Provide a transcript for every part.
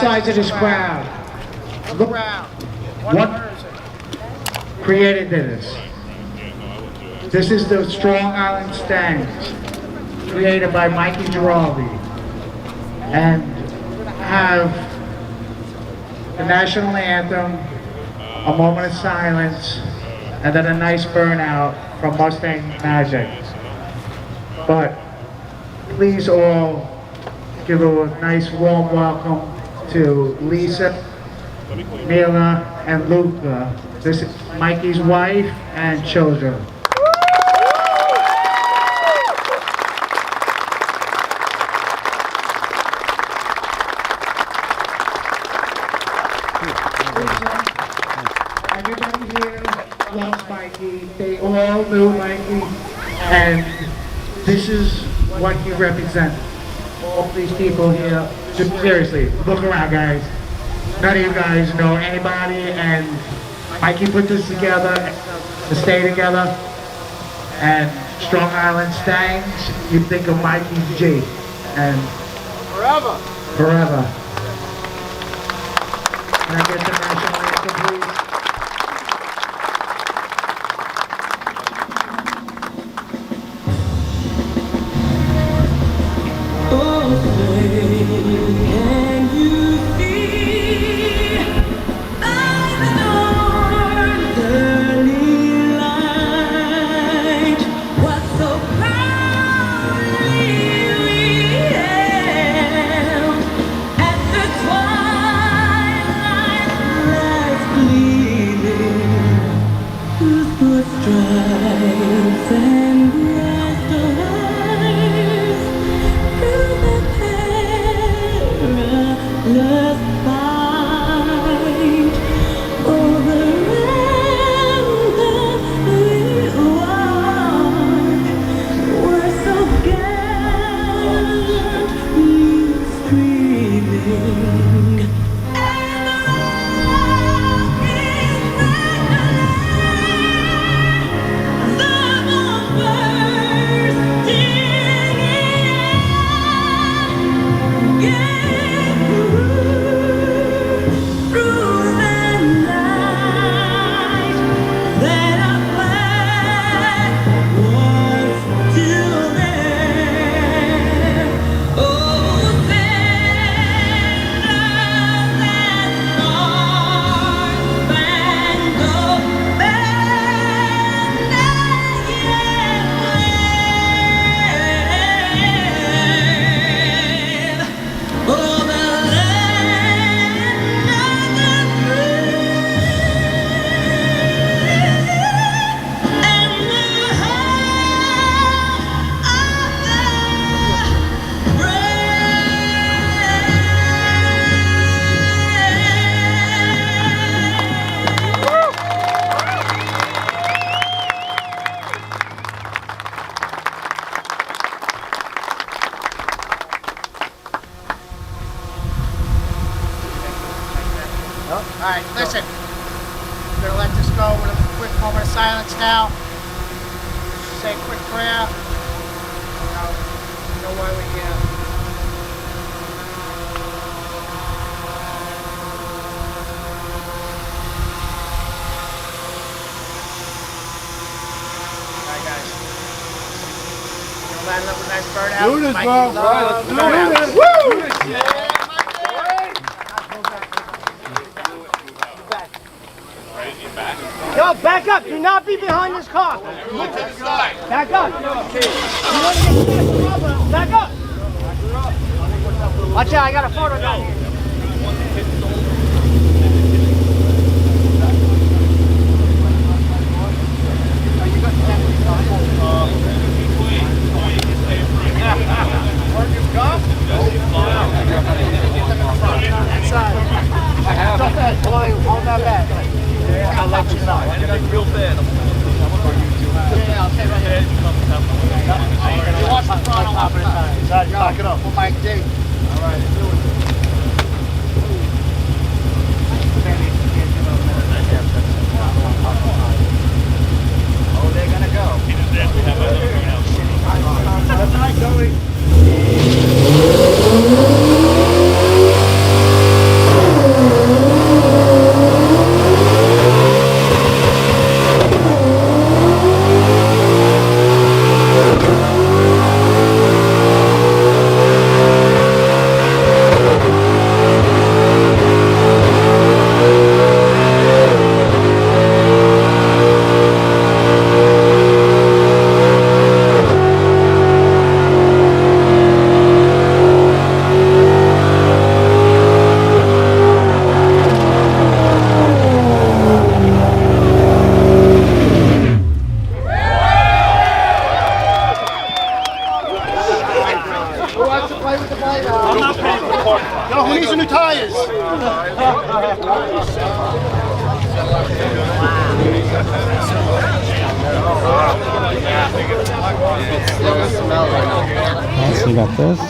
size of this crowd. Look what created this. This is the Strong Island Stangs, created by Mikey Geraldi, and have the national anthem, a moment of silence, and then a nice burnout from Mustang Magic. But please all give a nice warm welcome to Lisa, Mila, and Luca. This is Mikey's wife and children. Everybody here loves Mikey. They all knew Mikey, and this is what he represents. All these people here, just seriously, look around, guys. None of you guys know anybody, and Mikey put this together to stay together. And Strong Island Stangs, you think of Mikey G, and Forever. forever. Can I get the national anthem, please? Alright, listen. We're going to let this go with a quick moment of silence now. Say a quick prayer. You know why we're here. Alright, guys. We're going to light it up with a nice burnout. Do this, Mikey bro. loves Let's burnout. do this. Woo! Yeah. Yo, back up. Do not be behind this car. Back up. Back up. Watch out, I got a photo down here. Hold that back. I'll let you know. Real bad. Yeah, I'll stay right here. You watch the front, I'll watch the side. Back it up. For Mike D. All right. Oh, they're gonna go. That's nice, Joey. So you got this.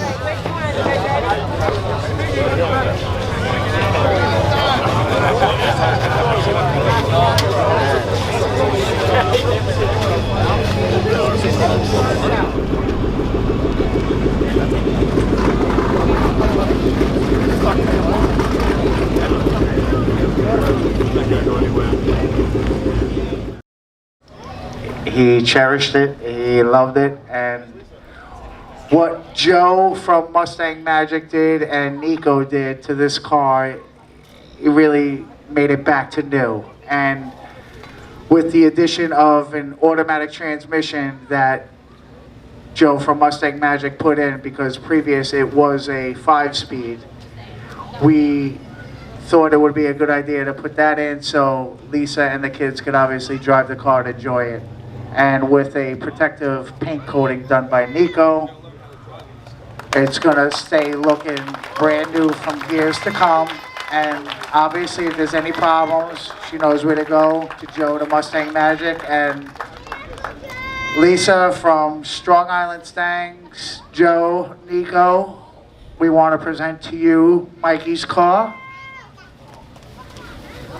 He cherished it, he loved it, and what Joe from Mustang Magic did and Nico did to this car, it really made it back to new. And with the addition of an automatic transmission that Joe from Mustang Magic put in, because previous it was a 5-speed, we thought it would be a good idea to put that in so Lisa and the kids could obviously drive the car and enjoy it. And with a protective paint coating done by Nico, it's gonna stay looking brand new from years to come. And obviously if there's any problems, she knows where to go, to Joe, to Mustang Magic. And Lisa from Strong Island Stangs, Joe, Nico, we want to present to you Mikey's car.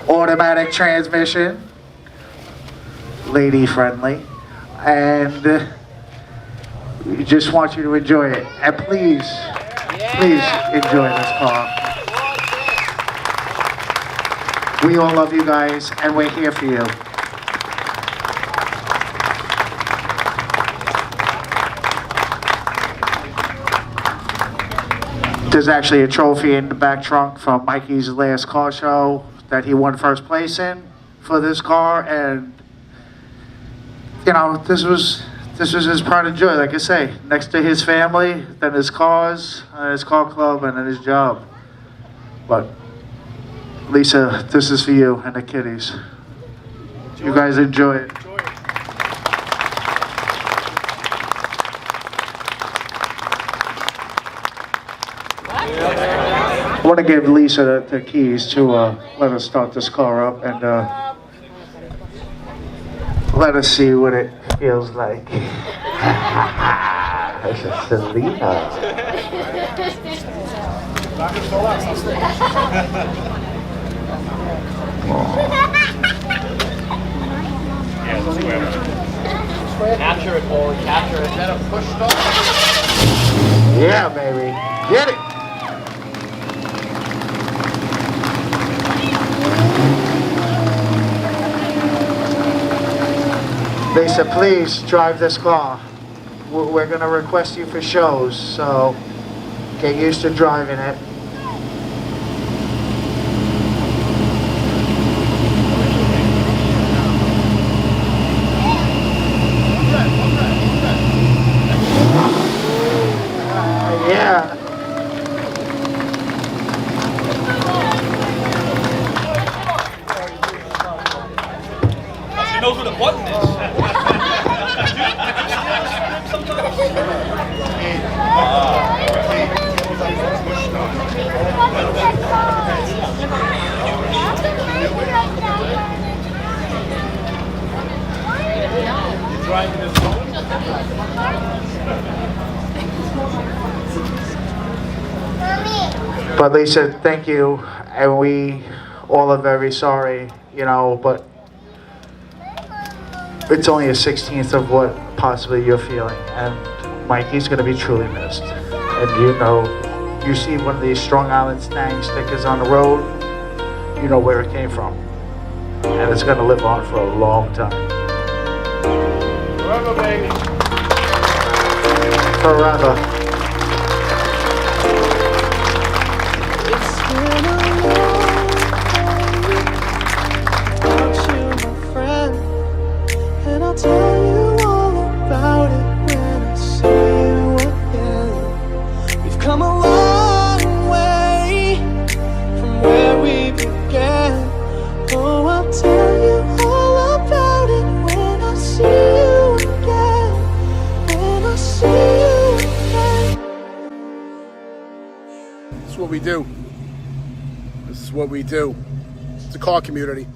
Automatic transmission, lady friendly, and we just want you to enjoy it. And please enjoy this car. We all love you guys, and we're here for you. There's actually a trophy in the back trunk from Mikey's last car show that he won first place in for this car, and you know, this was his pride and joy, like I say, next to his family, then his cars, his car club, and then his job. But Lisa, this is for you and the kiddies. You guys enjoy it. I want to give Lisa the keys to let us start this car up and let us see what it feels like. This is Selena. Capture it, boy. Capture it. Is that a push start? Yeah, baby. Get it. Lisa, please drive this car. We're going to request you for shows, so get used to driving it. Yeah. She knows where the button is. But Lisa, thank you, and we all are very sorry, you know, but it's only a 16th of what possibly you're feeling, and Mikey's going to be truly missed. And you know, you see one of these Strong Island Stangs stickers on the road, you know where it came from. And it's going to live on for a long time. Forever, baby. Forever. What we do. This This is what we do. It's a car community.